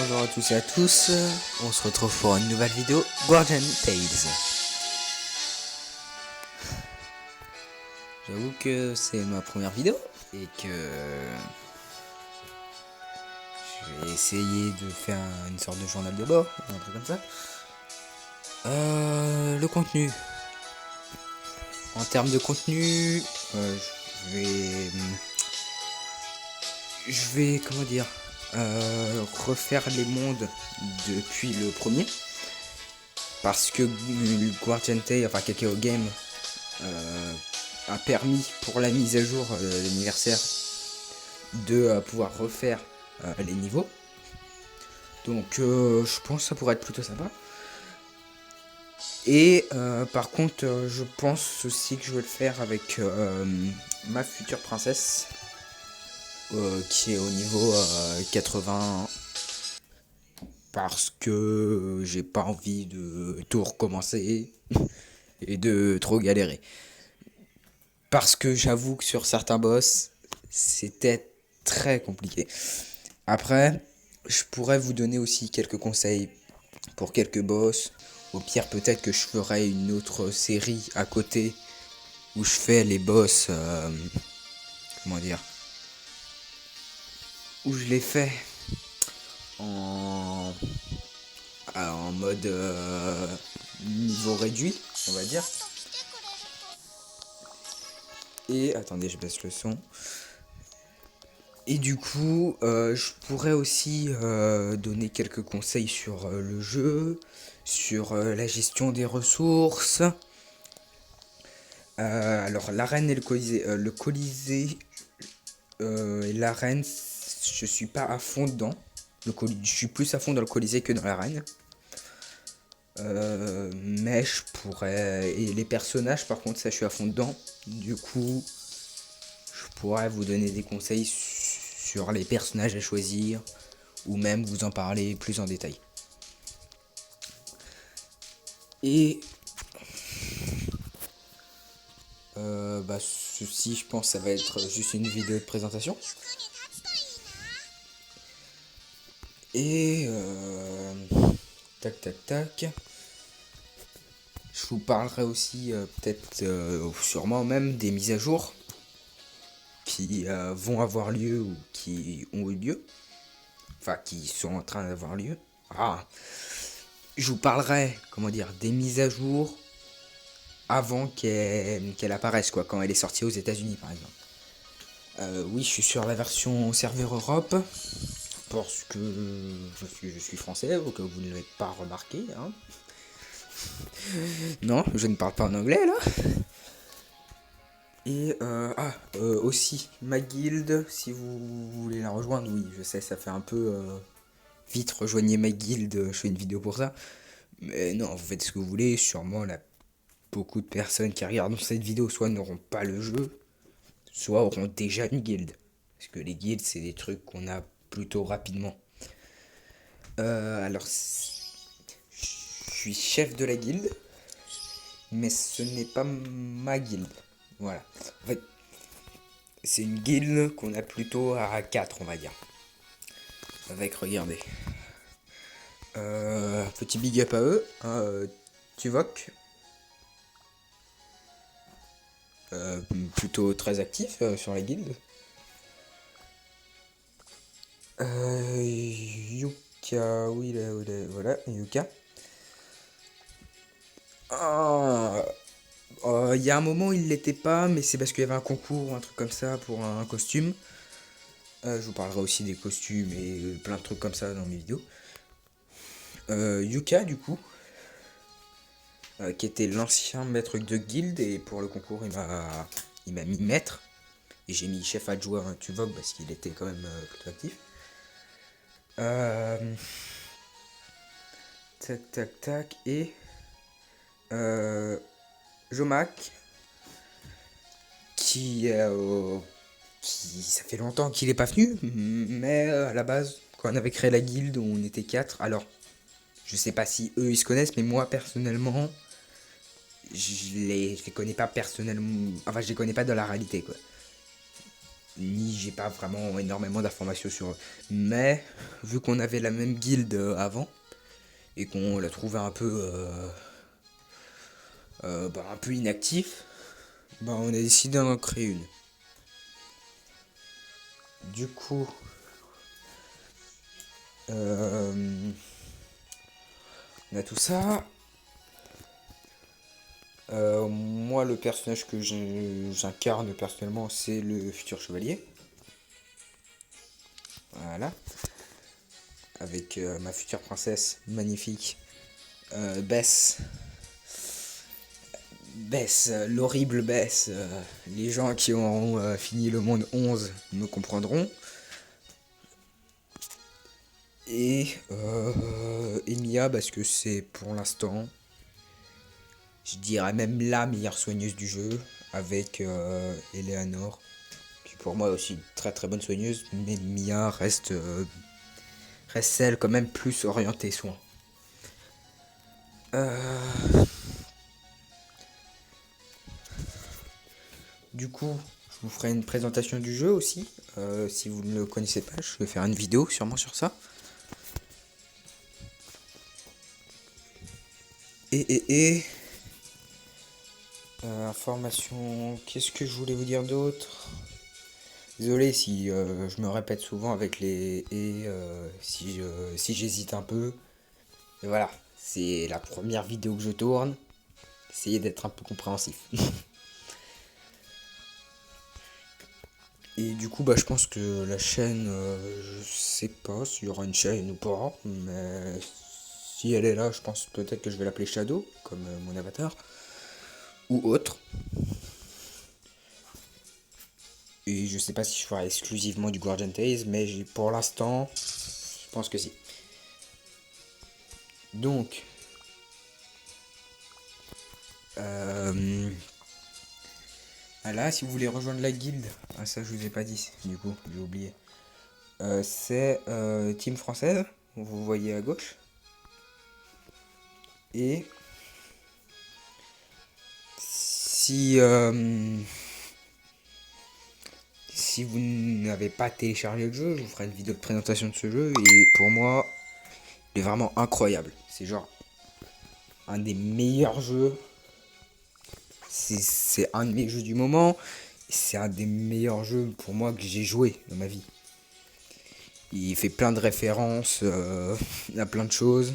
Bonjour à tous et à tous, on se retrouve pour une nouvelle vidéo Guardian Tales. J'avoue que c'est ma première vidéo et que je vais essayer de faire une sorte de journal de bord, un truc comme ça. Le contenu. En termes de contenu, je vais comment dire, refaire les mondes depuis le premier. Parce que Guardian Tales, enfin Kakao Game, a permis pour la mise à jour de l'anniversaire de pouvoir refaire les niveaux. Donc je pense que ça pourrait être plutôt sympa. Et par contre je pense aussi que je vais le faire avec ma future princesse qui est au niveau 80, parce que j'ai pas envie de tout recommencer et de trop galérer. Parce que j'avoue que sur certains boss, c'était très compliqué. Après, je pourrais vous donner aussi quelques conseils pour quelques boss. Au pire, peut-être que je ferai une autre série à côté où je fais les boss, comment dire, où je les fais en, en mode niveau réduit, on va dire. Et attendez, je baisse le son. Et du coup, je pourrais aussi donner quelques conseils sur le jeu, sur la gestion des ressources. Alors, l'arène et le Colisée. Le Colisée et l'arène, je suis pas à fond dedans. Je suis plus à fond dans le Colisée que dans l'arène. Mais je pourrais... Et les personnages, par contre, ça, je suis à fond dedans. Du coup, je pourrais vous donner des conseils sur les personnages à choisir, ou même vous en parler plus en détail. Et ceci, je pense, ça va être juste une vidéo de présentation. Et tac tac tac. Je vous parlerai aussi peut-être sûrement même des mises à jour qui vont avoir lieu ou qui ont eu lieu. Enfin, qui sont en train d'avoir lieu. Je vous parlerai, comment dire, des mises à jour avant qu'elle apparaisse, quoi, quand elle est sortie aux États-Unis par exemple. Oui, je suis sur la version serveur Europe, parce que je suis français, au cas où vous ne l'avez pas remarqué. Hein. Non, je ne parle pas en anglais là. Et aussi, ma guilde, si vous voulez la rejoindre, oui, je sais, ça fait un peu vite, rejoignez ma guilde, je fais une vidéo pour ça. Mais non, vous faites ce que vous voulez, sûrement là, beaucoup de personnes qui regardent cette vidéo soit n'auront pas le jeu, soit auront déjà une guilde. Parce que les guildes, c'est des trucs qu'on a plutôt rapidement. Alors, je suis chef de la guilde, mais ce n'est pas ma guilde. Voilà. En fait, c'est une guilde qu'on a plutôt à 4, on va dire. Avec, regardez. Petit big up à eux. Tuvok. Plutôt très actif sur la guilde. Yuka, oui, voilà, Yuka. Il y a un moment il l'était pas, mais c'est parce qu'il y avait un concours ou un truc comme ça pour un costume. Je vous parlerai aussi des costumes et plein de trucs comme ça dans mes vidéos. Yuka du coup, qui était l'ancien maître de guilde, et pour le concours il m'a mis maître. Et j'ai mis chef adjoint Tuvok parce qu'il était quand même plutôt actif. Tac tac tac, et Jomak, qui ça fait longtemps qu'il est pas venu, mais à la base, quand on avait créé la guilde, on était 4. Alors, je sais pas si eux ils se connaissent, mais moi personnellement, je les connais pas personnellement. Enfin, je les connais pas dans la réalité, quoi. ni j'ai pas vraiment énormément d'informations sur eux. Mais vu qu'on avait la même guilde avant et qu'on l'a trouvé un peu un peu inactif, on a décidé d'en créer une. Du coup, on a tout ça. Moi, le personnage que j'incarne personnellement, c'est le futur chevalier. Voilà. Avec ma future princesse magnifique, Bess. Bess, l'horrible Bess. Les gens qui auront fini le monde 11 me comprendront. Et Emilia, parce que c'est pour l'instant, je dirais même la meilleure soigneuse du jeu, avec Eleanor, qui pour moi est aussi une très très bonne soigneuse, mais Mia reste celle quand même plus orientée soin. Du coup, je vous ferai une présentation du jeu aussi. Si vous ne le connaissez pas, je vais faire une vidéo sûrement sur ça. Information, qu'est-ce que je voulais vous dire d'autre? Désolé si je me répète souvent avec les si j'hésite un peu. Mais voilà, c'est la première vidéo que je tourne. Essayez d'être un peu compréhensif. Et du coup, je pense que la chaîne, je sais pas s'il y aura une chaîne ou pas, mais si elle est là, je pense peut-être que je vais l'appeler Shadow, comme mon avatar, ou autre. Et je sais pas si je ferai exclusivement du Guardian Tales, mais pour l'instant, je pense que si. Donc, là, si vous voulez rejoindre la guilde, ça je vous ai pas dit, du coup, j'ai oublié. C'est Team Française, vous voyez à gauche. Et si vous n'avez pas téléchargé le jeu, je vous ferai une vidéo de présentation de ce jeu. Et pour moi, il est vraiment incroyable. C'est genre un des meilleurs jeux. C'est un de mes jeux du moment. C'est un des meilleurs jeux pour moi que j'ai joué dans ma vie. Il fait plein de références à plein de choses.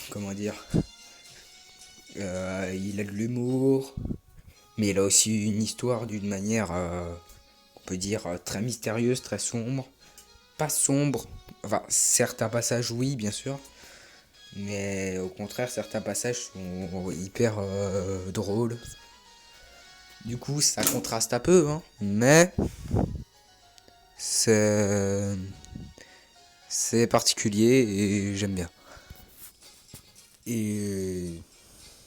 Comment dire, il a de l'humour, mais il a aussi une histoire d'une manière, on peut dire, très mystérieuse, très sombre. Pas sombre, enfin, certains passages, oui, bien sûr, mais au contraire, certains passages sont hyper drôles. Du coup, ça contraste un peu, hein, mais c'est particulier et j'aime bien. Et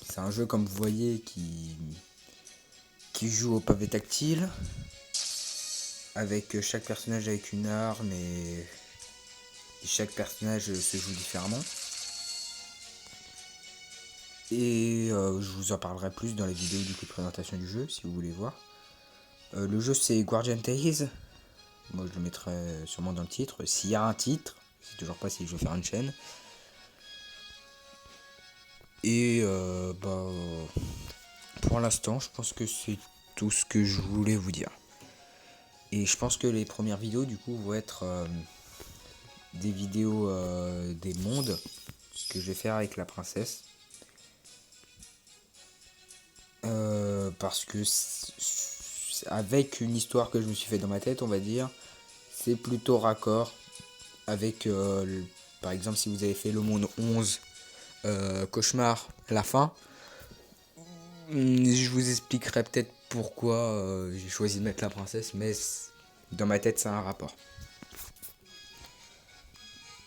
c'est un jeu, comme vous voyez, qui joue au pavé tactile, avec chaque personnage avec une arme et chaque personnage se joue différemment. Et je vous en parlerai plus dans les vidéos de présentation du jeu si vous voulez voir. Le jeu c'est Guardian Tales. Moi je le mettrai sûrement dans le titre. S'il y a un titre, je sais toujours pas si je vais faire une chaîne. Et pour l'instant, je pense que c'est tout ce que je voulais vous dire. Et je pense que les premières vidéos du coup vont être des vidéos des mondes, ce que je vais faire avec la princesse. Parce que avec une histoire que je me suis fait dans ma tête, on va dire, c'est plutôt raccord avec par exemple si vous avez fait le monde 11 cauchemar à la fin, je vous expliquerai peut-être pourquoi j'ai choisi de mettre la princesse, mais dans ma tête ça a un rapport.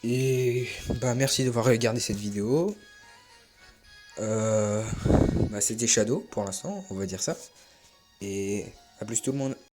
Et merci d'avoir regardé cette vidéo. C'était Shadow pour l'instant, on va dire ça. Et à plus tout le monde.